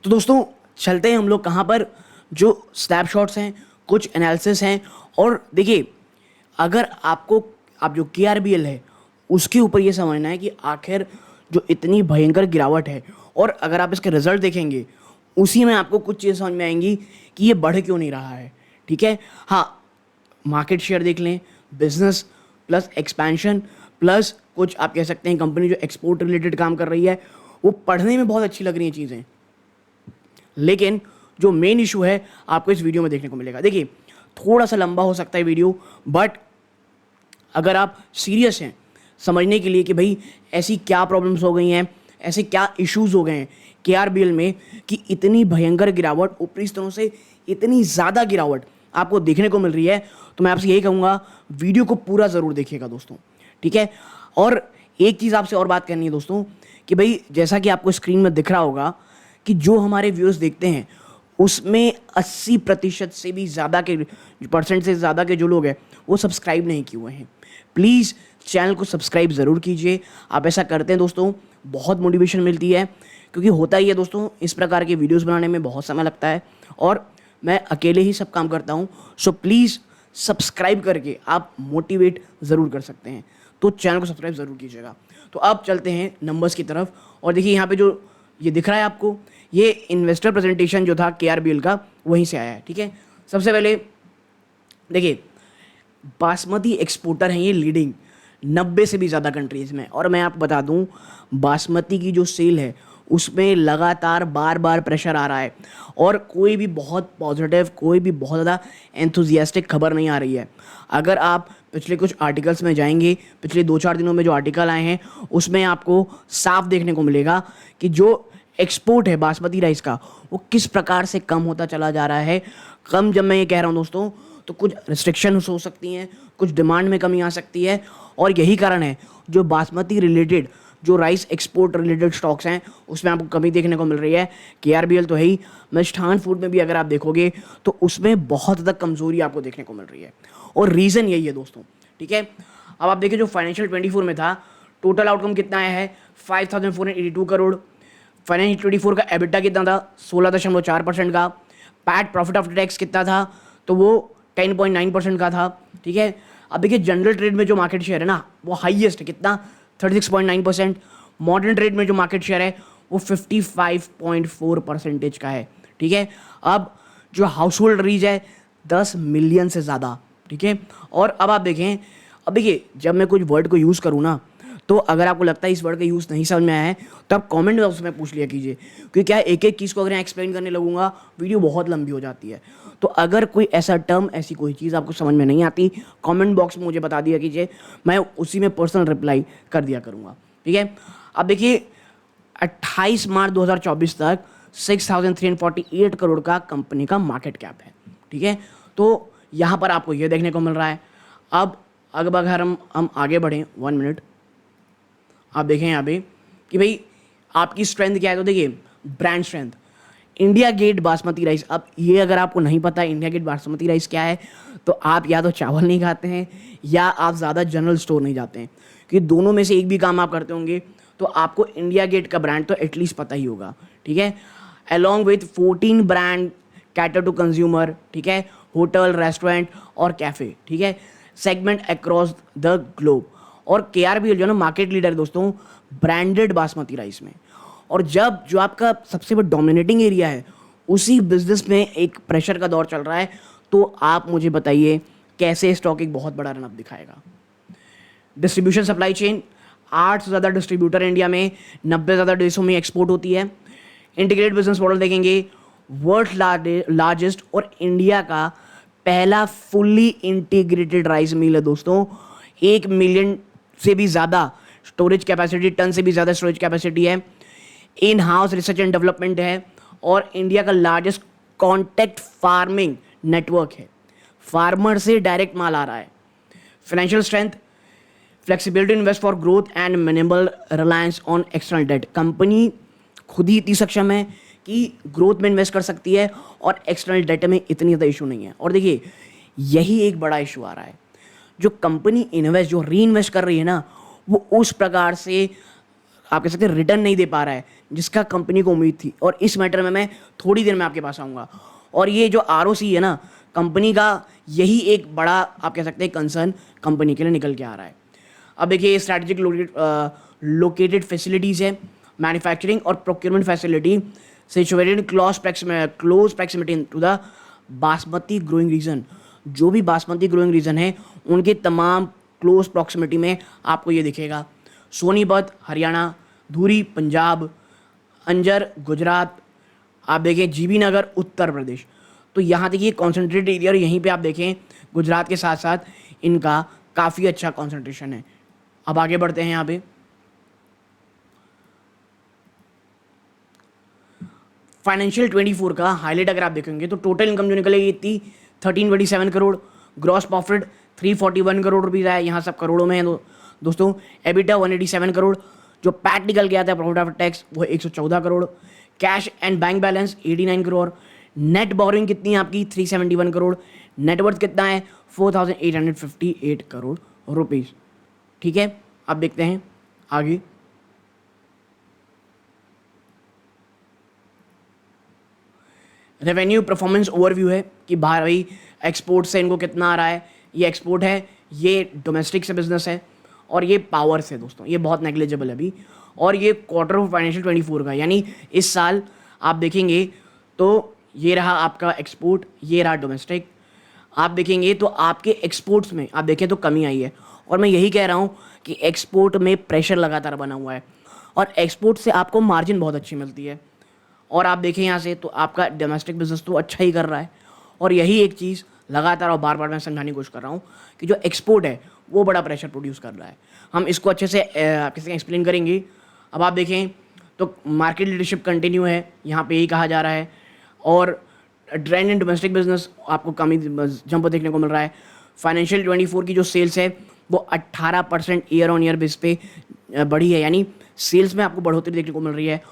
तो दोस्तों चलते हैं हम लोग कहाँ पर, जो स्नैपशॉट्स हैं, कुछ एनालिसिस हैं। और देखिए, अगर आपको आप जो KRBL है उसके ऊपर ये समझना है कि आखिर जो इतनी भयंकर गिरावट है, और अगर आप इसके रिजल्ट देखेंगे उसी में आपको कुछ चीज़ समझ में आएंगी कि ये बढ़ क्यों नहीं रहा है। ठीक है, हाँ, मार्केट शेयर देख लें, बिजनेस प्लस एक्सपेंशन प्लस कुछ आप कह सकते हैं कंपनी जो एक्सपोर्ट रिलेटेड काम कर रही है, वो पढ़ने में बहुत अच्छी लग रही हैं चीज़ें। लेकिन जो मेन इशू है आपको इस वीडियो में देखने को मिलेगा। देखिए, थोड़ा सा लंबा हो सकता है वीडियो, बट अगर आप सीरियस हैं समझने के लिए कि भाई ऐसी क्या प्रॉब्लम्स हो गई हैं, ऐसे क्या इश्यूज हो गए हैं KRBL में कि इतनी भयंकर गिरावट, ऊपरी स्तरों से इतनी ज़्यादा गिरावट आपको देखने को मिल रही है, तो मैं आपसे यही कहूँगा वीडियो को पूरा ज़रूर देखिएगा दोस्तों। ठीक है, और एक चीज़ आपसे और बात करनी है दोस्तों कि भाई जैसा कि आपको स्क्रीन में दिख रहा होगा कि जो हमारे व्यूअर्स देखते हैं उसमें 80% से भी ज़्यादा के परसेंट से ज़्यादा के जो लोग हैं वो सब्सक्राइब नहीं किए हुए हैं। प्लीज़ चैनल को सब्सक्राइब ज़रूर कीजिए। आप ऐसा करते हैं दोस्तों, बहुत मोटिवेशन मिलती है, क्योंकि होता ही है दोस्तों, इस प्रकार के वीडियोस बनाने में बहुत समय लगता है और मैं अकेले ही सब काम करता हूँ। सो प्लीज़ सब्सक्राइब करके आप मोटिवेट ज़रूर कर सकते हैं, तो चैनल को सब्सक्राइब ज़रूर कीजिएगा। तो अब चलते हैं नंबर्स की तरफ, और देखिए यहाँ पे जो ये दिख रहा है आपको, ये इन्वेस्टर प्रेजेंटेशन जो था KRBL का वहीं से आया है। ठीक है, सबसे पहले देखिए, बासमती एक्सपोर्टर हैं ये लीडिंग 90 से भी ज़्यादा कंट्रीज़ में, और मैं आपको बता दूं बासमती की जो सेल है उसमें लगातार बार बार प्रेशर आ रहा है, और कोई भी बहुत पॉजिटिव, कोई भी बहुत ज़्यादा एंथुजियास्टिक खबर नहीं आ रही है। अगर आप पिछले कुछ आर्टिकल्स में जाएंगे, पिछले 2-4 दिनों में जो आर्टिकल आए हैं उसमें आपको साफ देखने को मिलेगा कि जो एक्सपोर्ट है बासमती राइस का वो किस प्रकार से कम होता चला जा रहा है। कम जब मैं ये कह रहा हूँ दोस्तों, तो कुछ रिस्ट्रिक्शंस हो सकती हैं, कुछ डिमांड में कमी आ सकती है, और यही कारण है जो बासमती रिलेटेड जो राइस एक्सपोर्ट रिलेटेड स्टॉक्स हैं उसमें आपको कमी देखने को मिल रही है। KRBL तो है ही, मिष्ठान फूड में भी अगर आप देखोगे तो उसमें बहुत ज़्यादा कमजोरी आपको देखने को मिल रही है, और रीज़न यही है दोस्तों। ठीक है, अब आप देखिए जो फाइनेंशियल 24 में था, टोटल आउटकम कितना आया है 5482 करोड़। फाइनेंशियल 24 का EBITDA कितना था 16.4% का। पैट प्रॉफिट आफ्टर टैक्स कितना था, तो वो 10.9% का था। ठीक है, अब देखिए जनरल ट्रेड में जो मार्केट शेयर है ना वो हाईएस्ट है, कितना 36.9%। मॉडर्न ट्रेड में जो मार्केट शेयर है वो 55.4% का है। ठीक है, अब जो हाउस होल्ड रीच है 10 मिलियन से ज़्यादा। ठीक है, और अब आप देखें, अब देखिए जब मैं कुछ वर्ड को यूज़ करूँ ना, तो अगर आपको लगता है इस वर्ड का यूज़ नहीं समझ में आया है तो आप कमेंट बॉक्स में पूछ लिया कीजिए, क्योंकि क्या एक एक चीज़ को अगर एक्सप्लेन करने लगूंगा वीडियो बहुत लंबी हो जाती है। तो अगर कोई ऐसा टर्म, ऐसी कोई चीज़ आपको समझ में नहीं आती, कमेंट बॉक्स में मुझे बता दिया कीजिए, मैं उसी में पर्सनल रिप्लाई कर दिया करूँगा। ठीक है, अब देखिए 28 मार्च 2024 तक 6348 करोड़ का कंपनी का मार्केट कैप है। ठीक है, तो यहाँ पर आपको ये देखने को मिल रहा है। अब अगर हम आगे बढ़ें, 1 मिनट, आप देखें यहाँ पे कि भाई आपकी स्ट्रेंथ क्या है, तो देखिए brand strength, India Gate basmati rice. अब ये अगर आपको नहीं पता इंडिया गेट बासमती राइस क्या है, तो आप या तो चावल नहीं खाते हैं या आप ज़्यादा जनरल स्टोर नहीं जाते हैं, क्योंकि दोनों में से एक भी काम आप करते होंगे तो आपको इंडिया गेट का ब्रांड तो एटलीस्ट पता ही होगा। ठीक है, along with 14 brand cater to consumer. ठीक है, होटल, रेस्टोरेंट और कैफ़े। ठीक है, सेगमेंट अक्रॉस द ग्लोब, और KRBL जो है ना मार्केट लीडर है दोस्तों ब्रांडेड बासमती राइस में। और जब जो आपका सबसे बड़ा डोमिनेटिंग एरिया है उसी बिजनेस में एक प्रेशर का दौर चल रहा है, तो आप मुझे बताइए कैसे स्टॉक एक बहुत बड़ा रनअप दिखाएगा। डिस्ट्रीब्यूशन सप्लाई चेन, 8 से ज़्यादा डिस्ट्रीब्यूटर इंडिया में, 90 से ज़्यादा देशों में एक्सपोर्ट होती है। इंटीग्रेटेड बिजनेस मॉडल देखेंगे, वर्ल्ड लार्जेस्ट और इंडिया का पहला फुल्ली इंटीग्रेटेड राइस मिल है दोस्तों। 1 मिलियन से भी ज़्यादा स्टोरेज कैपेसिटी, टन से भी ज़्यादा स्टोरेज कैपेसिटी है। In house research and development है, और इंडिया का लार्जेस्ट कॉन्टैक्ट फार्मिंग नेटवर्क है, फार्मर से डायरेक्ट माल आ रहा है। Financial strength, flexibility invest for growth and minimal reliance on external debt. Company खुद ही इतनी सक्षम है कि ग्रोथ में इन्वेस्ट कर सकती है और एक्सटर्नल डेट में इतनी ज़्यादा इशू नहीं है। और देखिए यही एक बड़ा इशू आ रहा है, जो कंपनी जो री इन्वेस्ट कर रही है ना, वो उस प्रकार से आप कह सकते हैं रिटर्न नहीं दे पा रहा है जिसका कंपनी को उम्मीद थी, और इस मैटर में मैं थोड़ी देर में आपके पास आऊँगा। और ये जो ROC है ना कंपनी का, यही एक बड़ा आप कह सकते हैं कंसर्न कंपनी के लिए निकल के आ रहा है। अब देखिए स्ट्रैटेजिक लोकेटेड फैसिलिटीज़ है, मैन्युफैक्चरिंग और procurement facility situated close proximity to the basmati growing region. जो भी बासमती ग्रोइंग रीजन है उनके तमाम क्लोज प्रॉक्सिमिटी में आपको ये दिखेगा। सोनीपत हरियाणा, धुरी पंजाब, अंजर गुजरात, आप देखें जीबी नगर उत्तर प्रदेश। तो यहाँ देखिए कॉन्सेंट्रेटेड एरिया, और यहीं पे आप देखें गुजरात के साथ साथ इनका काफ़ी अच्छा कॉन्सेंट्रेशन है। अब आगे बढ़ते हैं यहाँ पे फाइनेंशियल 24 का हाईलाइट अगर आप देखेंगे तो टोटल इनकम जो निकलेगी इतनी 1327 crore, gross profit 341 crore rupees आया, यहाँ सब करोड़ों में है दोस्तों। एबिटा 187 करोड़, जो पैट निकल के आता है प्रॉफिट आफ्टर टैक्स वो 114 crore, cash and bank balance 89 crore, net boring कितनी है आपकी 371 करोड़, नेटवर्थ कितना है 4858 करोड़ रुपीज़। ठीक है, अब देखते हैं आगे। रेवेन्यू परफॉर्मेंस ओवरव्यू है कि भाई एक्सपोर्ट से इनको कितना आ रहा है, ये एक्सपोर्ट है, ये डोमेस्टिक से बिजनेस है, और ये पावर से दोस्तों, ये बहुत नेग्लिजिबल है अभी। और ये क्वार्टर ऑफ फाइनेंशियल 24 का, यानी इस साल आप देखेंगे तो ये रहा आपका एक्सपोर्ट, ये रहा डोमेस्टिक। आप देखेंगे तो आपके एक्सपोर्ट्स में आप देखें तो कमी आई है, और मैं यही कह रहा हूँ कि एक्सपोर्ट में प्रेशर लगातार बना हुआ है, और एक्सपोर्ट से आपको मार्जिन बहुत अच्छी मिलती है। और आप देखें यहाँ से तो आपका डोमेस्टिक बिजनेस तो अच्छा ही कर रहा है, और यही एक चीज़ लगातार और बार बार मैं समझाने की कोशिश कर रहा हूँ कि जो एक्सपोर्ट है वो बड़ा प्रेशर प्रोड्यूस कर रहा है। हम इसको अच्छे से किसी एक्सप्लेन करेंगे। अब आप देखें तो मार्केट लीडरशिप कंटिन्यू है, यहाँ पे यही कहा जा रहा है, और ट्रेंड इन डोमेस्टिक बिजनेस आपको कमी जंप देखने को मिल रहा है। फाइनेंशियल 24 की जो सेल्स है वो 18% ईयर ऑन ईयर बेस पे बढ़ी है, यानी सेल्स में आपको बढ़ोतरी देखने को मिल रही है।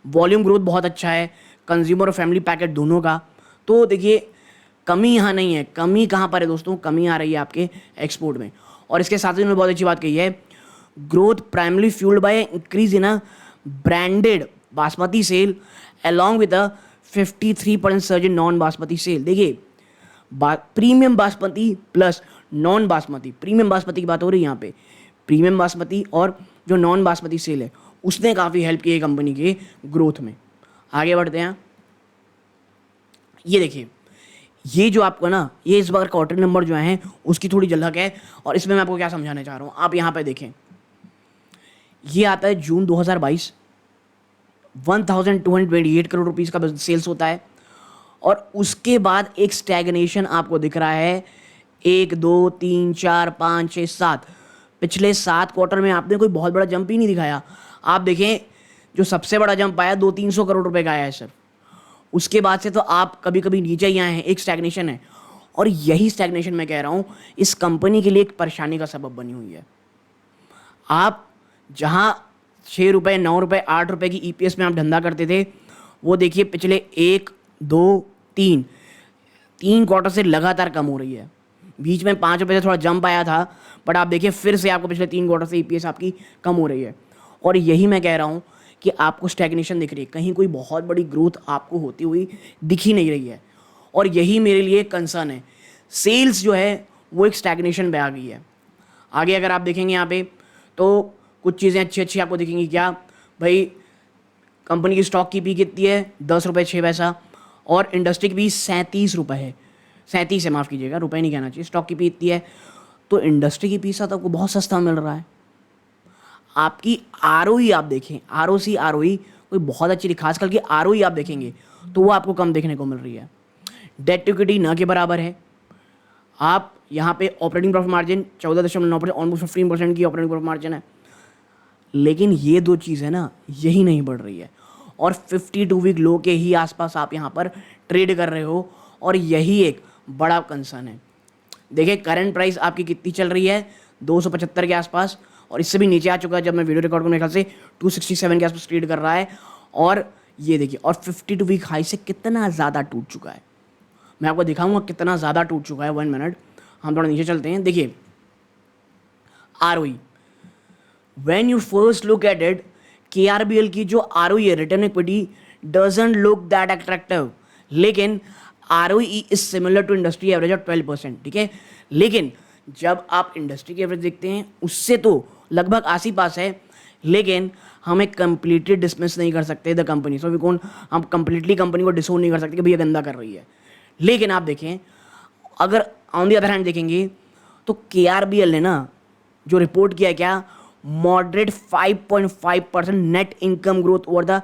वॉल्यूम ग्रोथ बहुत अच्छा है कंज्यूमर और फैमिली पैकेट दोनों का। तो देखिए कमी यहाँ नहीं है, कमी कहाँ पर है दोस्तों, कमी आ रही है आपके एक्सपोर्ट में। और इसके साथ ही उन्होंने बहुत अच्छी बात कही है, growth primarily fuelled by increase in a branded basmati sale along with a 53% surge in non basmati sale. देखिए premium basmati plus non basmati, premium basmati की बात हो रही है यहाँ पे, प्रीमियम बासमती और जो नॉन बासमती सेल है उसने काफ़ी हेल्प की है कंपनी के ग्रोथ में। आगे बढ़ते हैं, ये देखिए ये जो आपको ना ये इस बार क्वार्टर नंबर जो है उसकी थोड़ी झलक है, और इसमें मैं आपको क्या समझाना चाह रहा हूँ आप यहाँ पे देखें। ये आता है जून 2022, 1228 करोड़ रुपीज़ का सेल्स होता है, और उसके बाद एक स्टैग्नेशन आपको दिख रहा है 1 2 3 4 5 6 7, पिछले 7 क्वार्टर में आपने कोई बहुत बड़ा जंप ही नहीं दिखाया। आप देखें जो सबसे बड़ा जंप आया 200-300 करोड़ रुपए का आया है सर, उसके बाद से तो आप कभी कभी नीचे ही आए हैं, एक स्टैग्नेशन है। और यही स्टैग्नेशन मैं कह रहा हूँ इस कंपनी के लिए एक परेशानी का सबब बनी हुई है। आप जहाँ 6 रुपये 9 रुपये 8 रुपये की EPS में आप धंधा करते थे, वो देखिए पिछले 1 2 3 क्वार्टर से लगातार कम हो रही है। बीच में 5 रुपये से थोड़ा जंप आया था, बट आप देखिए फिर से आपको पिछले 3 क्वार्टर से EPS आपकी कम हो रही है। और यही मैं कह रहा हूँ कि आपको स्टैग्नेशन दिख रही है, कहीं कोई बहुत बड़ी ग्रोथ आपको होती हुई दिख ही नहीं रही है, और यही मेरे लिए कंसर्न है। सेल्स जो है वो एक स्टैग्नेशन पे आ गई है। आगे अगर आप देखेंगे यहाँ पे तो कुछ चीज़ें अच्छी अच्छी आपको दिखेंगी। क्या भाई, कंपनी की स्टॉक की पी कितनी है 10 रुपये 6 पैसा, और इंडस्ट्री की पी 37 रुपये है, 37 है, माफ़ कीजिएगा, रुपये नहीं कहना चाहिए, स्टॉक की पी इतनी है, तो इंडस्ट्री की पी साथ आपको बहुत सस्ता मिल रहा है। आपकी ROE आप देखें, ROC ROE कोई बहुत अच्छी, खासकर की ROE आप देखेंगे तो वो आपको कम देखने को मिल रही है। डेट टू इक्विटी न के बराबर है। आप यहाँ पे ऑपरेटिंग प्रॉफिट मार्जिन 14.9%, ऑलमोस्ट 15% की ऑपरेटिंग प्रॉफिट मार्जिन है, लेकिन ये दो चीज़ है ना यही नहीं बढ़ रही है, और 52 वीक लो के ही आसपास आप यहाँ पर ट्रेड कर रहे हो, और यही एक बड़ा कंसर्न है। देखिए करंट प्राइस आपकी कितनी चल रही है 275 के आसपास, और इससे भी नीचे आ चुका है। जब मैं वीडियो रिकॉर्ड करने ख्याल से 267 के आसपास ट्रेड कर रहा है, और ये देखिए और 52 वीक हाई से कितना ज़्यादा टूट चुका है। मैं आपको दिखाऊंगा कितना ज़्यादा टूट चुका है। 1 मिनट, हम थोड़ा नीचे चलते हैं। देखिए ROE, when you first look at it KRBL की जो ROE है, return equity, doesn't look that attractive, लेकिन ROE is similar to industry average of 12%, ठीक है। लेकिन जब आप इंडस्ट्री के एवरेज देखते हैं उससे तो लगभग आस ही पास है, लेकिन हम एक कंप्लीटली डिसमिस नहीं कर सकते द कंपनी, सो वी कौन, हम कंप्लीटली कंपनी को डिसोन नहीं कर सकते कि भैया गंदा कर रही है। लेकिन आप देखें, अगर ऑन द अदर हैंड देखेंगे तो KRBL ने ना जो रिपोर्ट किया क्या, moderate 5.5% net income growth over the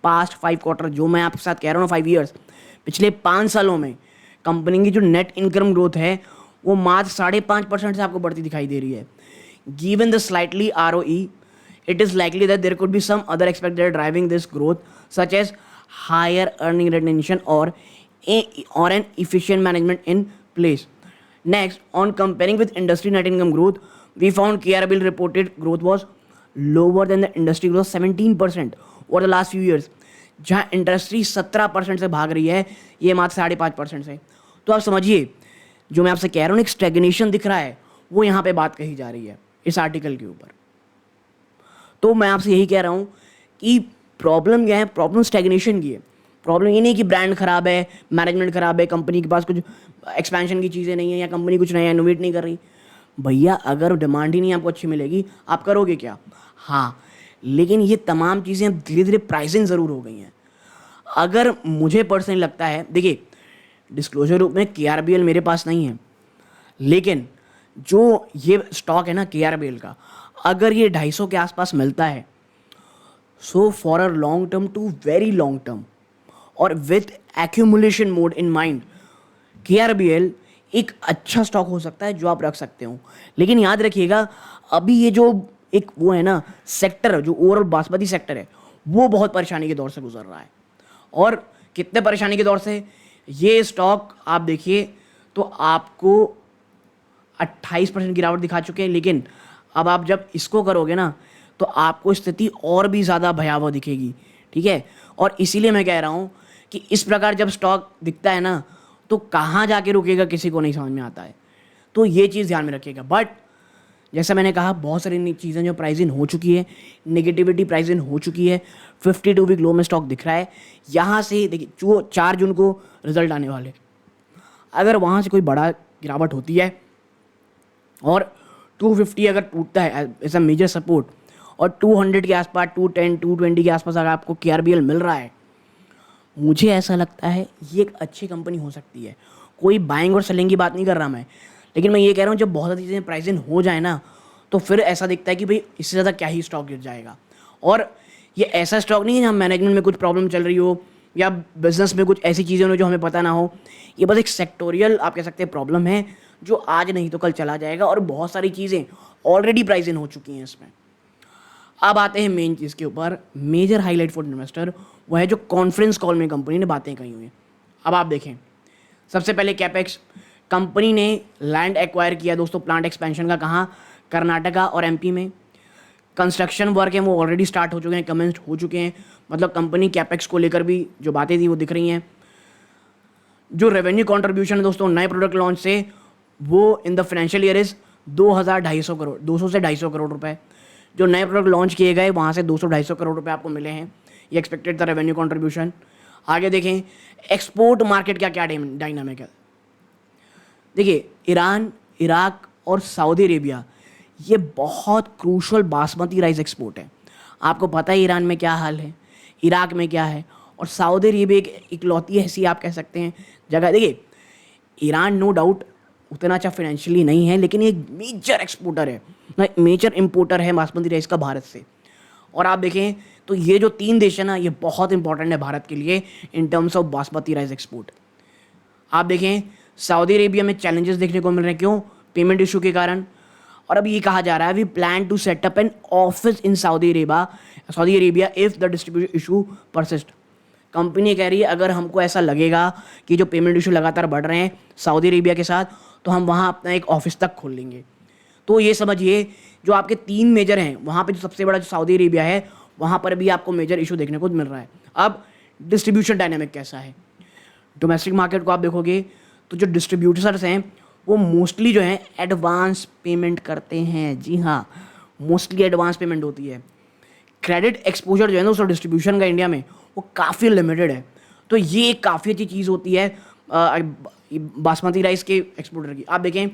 past 5 quarter. जो मैं आपके साथ कह रहा हूँ 5 ईयर्स, पिछले 5 सालों में कंपनी की जो नेट इनकम ग्रोथ है वो मात्र 5.5% से आपको बढ़ती दिखाई दे रही है। Given the slightly ROE, it is likely that there could be some other aspect that are driving this growth, such as higher earning retention or an efficient management in place. Next, on comparing with industry net income growth, we found KRBL reported growth was lower than the industry growth 17% over the last few years. जहाँ industry 17% से भाग रही है, ये मात्र 5.5% से। तो आप समझिए, जो मैं आपसे कह रहा हूँ एक स्टैग्नेशन दिख रहा है, वो यहाँ पे बात कही जा रही है इस आर्टिकल के ऊपर। तो मैं आपसे यही कह रहा हूँ कि प्रॉब्लम क्या है, प्रॉब्लम स्टैग्नेशन की है। प्रॉब्लम ये नहीं कि ब्रांड खराब है, मैनेजमेंट खराब है, कंपनी के पास कुछ एक्सपेंशन की चीज़ें नहीं है, या कंपनी कुछ नया इनोवेट नहीं कर रही। भैया अगर डिमांड ही नहीं आपको अच्छी मिलेगी, आप करोगे क्या? हाँ, लेकिन ये तमाम चीज़ें अब धीरे धीरे प्राइसिंग ज़रूर हो गई हैं। अगर मुझे पर्सनली लगता है, देखिए डिस्क्लोजर रूप में KRBL मेरे पास नहीं है, लेकिन जो ये स्टॉक है ना KRBL का, अगर ये 250 के आसपास मिलता है, so for a long term to very long term और with accumulation mode in mind, KRBL एक अच्छा स्टॉक हो सकता है जो आप रख सकते हो। लेकिन याद रखिएगा, अभी ये जो एक वो है ना सेक्टर, जो ओवरऑल बासमती सेक्टर है, वो बहुत परेशानी के दौर से गुजर रहा है। और कितने परेशानी के दौर से, ये स्टॉक आप देखिए तो आपको 28% गिरावट दिखा चुके हैं, लेकिन अब आप जब इसको करोगे ना तो आपको स्थिति और भी ज़्यादा भयावह दिखेगी, ठीक है। और इसीलिए मैं कह रहा हूँ कि इस प्रकार जब स्टॉक दिखता है ना तो कहाँ जाके रुकेगा किसी को नहीं समझ में आता है। तो ये चीज़ ध्यान में रखिएगा। बट जैसा मैंने कहा, बहुत सारी चीज़ें जो प्राइस इन हो चुकी है, नेगेटिविटी प्राइस इन हो चुकी है, 52 वीक लो में स्टॉक दिख रहा है। यहाँ से देखिए 4 जून को रिजल्ट आने वाले, अगर वहाँ से कोई बड़ा गिरावट होती है और 250 अगर टूटता है एज अ मेजर सपोर्ट, और 200 के आसपास, 210 220 के आसपास अगर आपको KRBL मिल रहा है, मुझे ऐसा लगता है ये एक अच्छी कंपनी हो सकती है। कोई बाइंग और सेलिंग की बात नहीं कर रहा मैं, लेकिन मैं ये कह रहा हूँ जब बहुत सारी चीज़ें प्राइस इन हो जाए ना तो फिर ऐसा दिखता है कि भाई इससे ज़्यादा क्या ही स्टॉक गिर जाएगा। और ये ऐसा स्टॉक नहीं है जहाँ मैनेजमेंट में कुछ प्रॉब्लम चल रही हो या बिजनेस में कुछ ऐसी चीज़ें हो जो हमें पता ना हो। ये बस एक सेक्टोरियल आप कह सकते हैं प्रॉब्लम है जो आज नहीं तो कल चला जाएगा, और बहुत सारी चीज़ें ऑलरेडी प्राइस इन हो चुकी हैं इसमें। अब आते हैं मेन चीज़ के ऊपर, मेजर हाईलाइट फॉर इन्वेस्टर, वो है जो कॉन्फ्रेंस कॉल में कंपनी ने बातें कही हुई हैं। अब आप देखें, सबसे पहले कैपेक्स, कंपनी ने लैंड एक्वायर किया दोस्तों प्लांट एक्सपेंशन का, कहाँ? कर्नाटका और MP में। कंस्ट्रक्शन वर्क है वो ऑलरेडी स्टार्ट हो चुके हैं, कमेंस्ड हो चुके हैं, मतलब कंपनी कैपेक्स को लेकर भी जो बातें थी वो दिख रही हैं। जो रेवेन्यू कॉन्ट्रीब्यूशन है दोस्तों नए प्रोडक्ट लॉन्च से, वो in the financial year is 2,250 crore, 200 से 250 करोड़ रुपए। जो नए प्रोडक्ट लॉन्च किए गए वहाँ से 200-250 करोड़ रुपए आपको मिले हैं, ये एक्सपेक्टेड था रेवेन्यू कॉन्ट्रीब्यूशन। आगे देखें एक्सपोर्ट मार्केट का क्या डायनामिक है। देखिए ईरान, इराक और सऊदी अरेबिया ये बहुत क्रूशल बासमती राइस एक्सपोर्ट है। आपको पता है ईरान में क्या हाल है, इराक में क्या है, और सऊदी अरेबिया एक इकलौती ऐसी आप कह सकते हैं जगह। देखिए ईरान नो डाउट उतना अच्छा फाइनेंशियली नहीं है, लेकिन ये मेजर एक्सपोर्टर है, मेजर इंपोर्टर है बासमती राइस का भारत से। और आप देखें तो ये जो 3 देश है ना, ये बहुत इंपॉर्टेंट है भारत के लिए in terms of basmati rice export. आप देखें सऊदी अरेबिया में चैलेंजेस देखने को मिल रहे हैं, क्यों? पेमेंट इशू के कारण। और अब ये कहा जा रहा है we plan to setup an office in Saudi Arabia if the distribution issue persist. Company कह रही है अगर हमको ऐसा लगेगा कि जो पेमेंट इशू लगातार बढ़ रहे हैं सऊदी अरेबिया के साथ, तो हम वहाँ अपना एक ऑफिस तक खोल लेंगे। तो ये समझिए जो आपके 3 मेजर हैं, वहाँ पे जो सबसे बड़ा जो सऊदी अरेबिया है, वहाँ पर भी आपको मेजर इशू देखने को मिल रहा है। अब डिस्ट्रीब्यूशन डायनामिक कैसा है? डोमेस्टिक मार्केट को आप देखोगे तो जो डिस्ट्रीब्यूटर्स हैं वो मोस्टली जो है एडवांस पेमेंट करते हैं। जी हाँ, मोस्टली एडवांस पेमेंट होती है। क्रेडिट एक्सपोजर जो है ना उसका डिस्ट्रीब्यूशन का इंडिया में वो काफ़ी लिमिटेड है। तो ये एक काफ़ी अच्छी चीज़ होती है बासमती राइस के एक्सपोर्टर की। आप देखें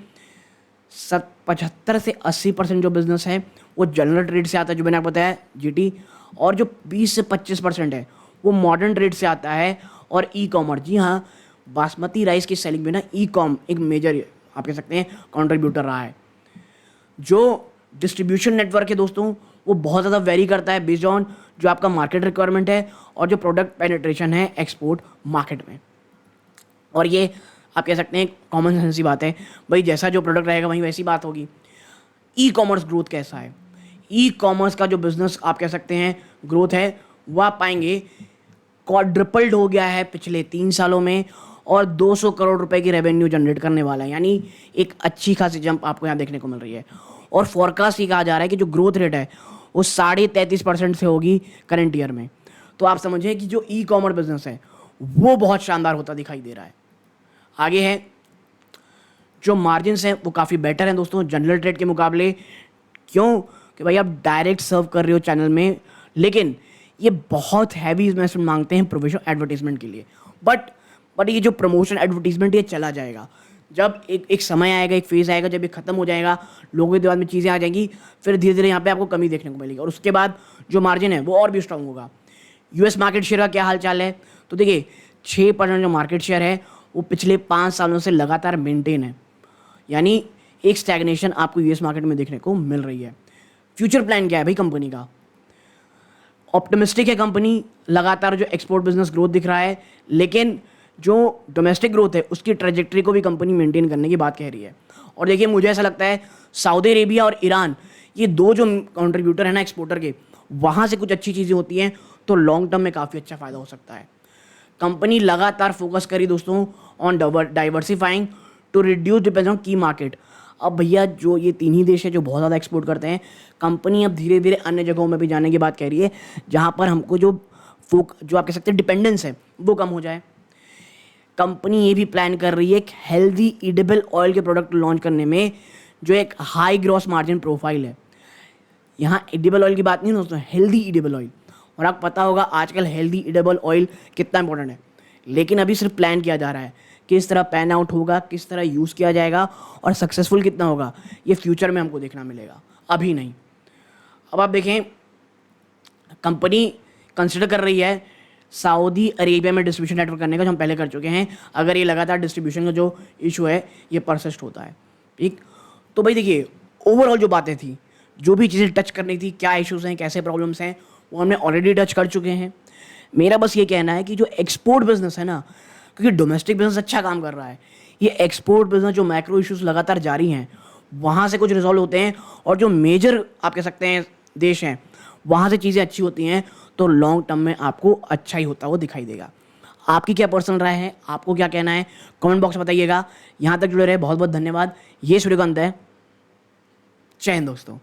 75 से 80% जो बिज़नेस है वो जनरल ट्रेड से आता है, जो मैंने आपको बताया जीटी, और जो 20 से 25% है वो मॉडर्न ट्रेड से आता है और ई कॉमर्स। जी हाँ, बासमती राइस की सेलिंग में ना ई कॉम एक मेजर आप कह सकते हैं कंट्रीब्यूटर रहा है। जो डिस्ट्रीब्यूशन नेटवर्क है दोस्तों वो बहुत ज़्यादा वेरी करता है बेस्ड ऑन जो आपका मार्केट रिक्वायरमेंट है और जो प्रोडक्ट पेनिट्रेशन है एक्सपोर्ट मार्केट में। और ये आप कह सकते हैं कॉमन सेंस की बात है भाई, जैसा जो प्रोडक्ट रहेगा वहीं वैसी बात होगी। ई कॉमर्स ग्रोथ कैसा है? ई कॉमर्स का जो बिजनेस आप कह सकते हैं ग्रोथ है वह आप पाएंगे क्वाड्रिपल्ड हो गया है पिछले 3 सालों में और 200 करोड़ रुपए की रेवेन्यू जनरेट करने वाला है। यानी एक अच्छी खासी जंप आपको यहाँ देखने को मिल रही है। और फोरकास्ट ये कहा जा रहा है कि जो ग्रोथ रेट है वो 33.5% से होगी करंट ईयर में। तो आप समझिए कि जो ई कॉमर्स बिजनेस है वो बहुत शानदार होता दिखाई दे रहा है। आगे है जो मार्जिन्स हैं वो काफ़ी बेटर हैं दोस्तों जनरल ट्रेड के मुकाबले। क्यों? कि भाई आप डायरेक्ट सर्व कर रहे हो चैनल में, लेकिन ये बहुत हैवी इन्वेस्टमेंट मांगते हैं प्रोफेशनल एडवर्टीजमेंट के लिए। बट ये जो प्रमोशन एडवर्टीजमेंट ये चला जाएगा। जब एक समय आएगा, एक फेज़ आएगा जब ये खत्म हो जाएगा, लोगों के दिमाग में चीज़ें आ जाएंगी, फिर धीरे धीरे यहाँ पे आपको कमी देखने को मिलेगी और उसके बाद जो मार्जिन है वो और भी स्ट्रांग होगा। यूएस मार्केट शेयर का क्या हाल चाल है? तो देखिए 6% जो मार्केट शेयर है वो पिछले 5 सालों से लगातार मेंटेन है। यानी एक स्टैग्नेशन आपको यूएस मार्केट में देखने को मिल रही है। फ्यूचर प्लान क्या है भाई कंपनी का? ऑप्टिमिस्टिक है कंपनी, लगातार जो एक्सपोर्ट बिजनेस ग्रोथ दिख रहा है, लेकिन जो डोमेस्टिक ग्रोथ है उसकी ट्रेजेक्टरी को भी कंपनी मेंटेन करने की बात कह रही है। और देखिए मुझे ऐसा लगता है सऊदी अरेबिया और ईरान ये दो जो कंट्रीब्यूटर है ना एक्सपोर्टर के, वहाँ से कुछ अच्छी चीज़ें होती हैं तो लॉन्ग टर्म में काफ़ी अच्छा फ़ायदा हो सकता है। कंपनी लगातार फोकस करी दोस्तों on diversifying to reduce dependence on key market. अब भैया जो ये 3 ही देश है जो बहुत ज़्यादा एक्सपोर्ट करते हैं, कंपनी अब धीरे धीरे अन्य जगहों में भी जाने की बात कह रही है जहाँ पर हमको जो आप कह सकते हैं डिपेंडेंस है वो कम हो जाए। कंपनी ये भी प्लान कर रही है एक हेल्दी ईडेबल ऑयल के प्रोडक्ट लॉन्च करने में जो एक हाई ग्रॉस मार्जिन प्रोफाइल है। यहाँ एडिबल ऑयल की बात नहीं दोस्तों, हेल्दी ईडेबल ऑयल। और आपको पता होगा आजकल हेल्दी ईडेबल ऑयल कितना इंपॉर्टेंट है, लेकिन अभी सिर्फ प्लान किया जा रहा है। किस तरह पैन आउट होगा, किस तरह यूज़ किया जाएगा और सक्सेसफुल कितना होगा, ये फ्यूचर में हमको देखना मिलेगा, अभी नहीं। अब आप देखें कंपनी कंसिडर कर रही है सऊदी अरेबिया में डिस्ट्रीब्यूशन नेटवर्क करने का, जो हम पहले कर चुके हैं, अगर ये लगातार डिस्ट्रीब्यूशन का जो इशू है ये परसिस्ट होता है। ठीक, तो भाई देखिए ओवरऑल जो बातें थी, जो भी चीज़ें टच करनी थी, क्या इश्यूज़ हैं, कैसे प्रॉब्लम्स हैं, वो हमने ऑलरेडी टच कर चुके हैं। मेरा बस ये कहना है कि जो एक्सपोर्ट बिजनेस है ना, क्योंकि डोमेस्टिक बिजनेस अच्छा काम कर रहा है, ये एक्सपोर्ट बिजनेस जो मैक्रो इश्यूज लगातार जारी हैं वहाँ से कुछ रिजॉल्व होते हैं और जो मेजर आप कह सकते हैं देश हैं वहाँ से चीज़ें अच्छी होती हैं, तो लॉन्ग टर्म में आपको अच्छा ही होता हुआ दिखाई देगा। आपकी क्या पर्सनल राय है, आपको क्या कहना है, कमेंट बॉक्स में बताइएगा। यहाँ तक जुड़े रहे बहुत बहुत धन्यवाद। ये सूर्यकांत है, जय हिंद दोस्तों।